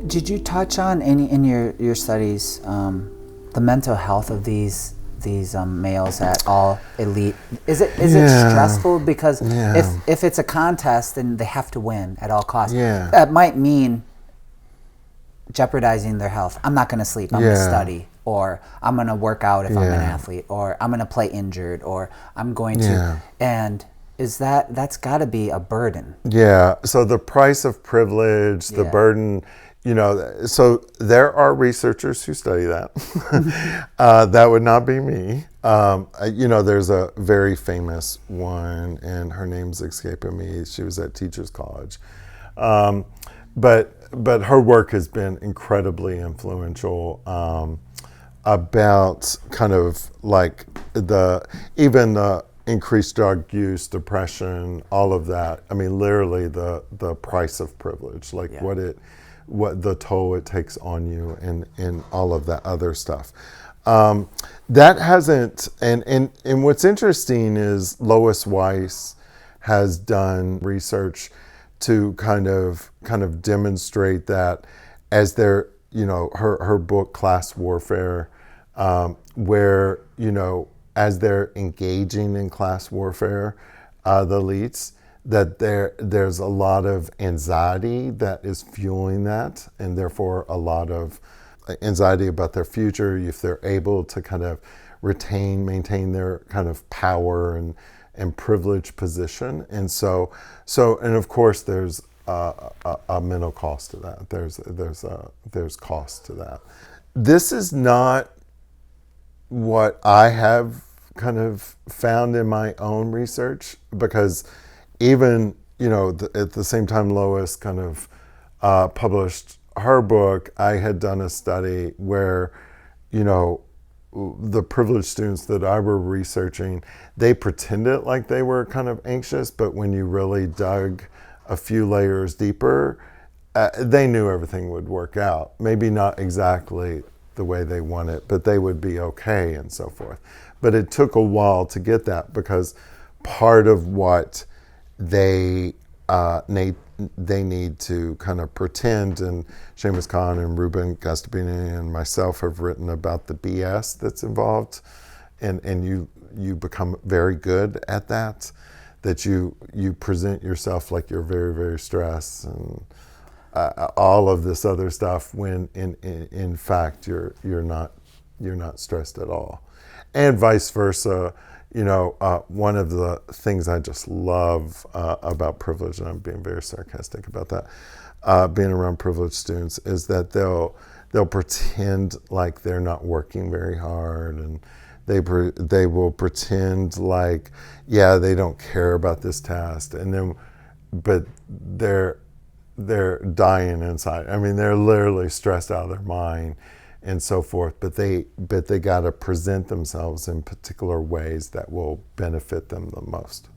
Did you touch on any in your studies the mental health of these males at all elite? Is it stressful because if it's a contest and they have to win at all costs, that might mean jeopardizing their health. I'm not going to sleep. I'm going to study, or I'm going to work out if I'm an athlete, or I'm going to play injured, or I'm going to. And that's got to be a burden. Yeah. So the price of privilege, the burden. So there are researchers who study that. That would not be me. There's a very famous one, and her name's escaping me. She was at Teachers College. But her work has been incredibly influential about kind of like even the increased drug use, depression, all of that. I mean, literally the price of privilege, like what the toll it takes on you, and all of that other stuff. That hasn't, and what's interesting is Lois Weis has done research to kind of demonstrate that as they're, her book Class Warfare, where, as they're engaging in class warfare, the elites, that there's a lot of anxiety that is fueling that, and therefore a lot of anxiety about their future if they're able to kind of maintain their kind of power and privileged position. And so and of course there's a mental cost to that. There's cost to that. This is not what I have kind of found in my own research, because even, at the same time Lois kind of published her book, I had done a study where, the privileged students that I were researching, they pretended like they were kind of anxious, but when you really dug a few layers deeper, they knew everything would work out. Maybe not exactly the way they want it, but they would be okay and so forth. But it took a while to get that, because part of what they need to kind of pretend, and Seamus Khan and Ruben Gastabini and myself have written about the BS that's involved, and you become very good at that you present yourself like you're very, very stressed and all of this other stuff, when in fact you're not stressed at all, and vice versa. One of the things I just love about privilege, and I'm being very sarcastic about that, being around privileged students, is that they'll pretend like they're not working very hard, and they will pretend like, they don't care about this task, but they're dying inside. I mean, they're literally stressed out of their mind and so forth, but they got to present themselves in particular ways that will benefit them the most.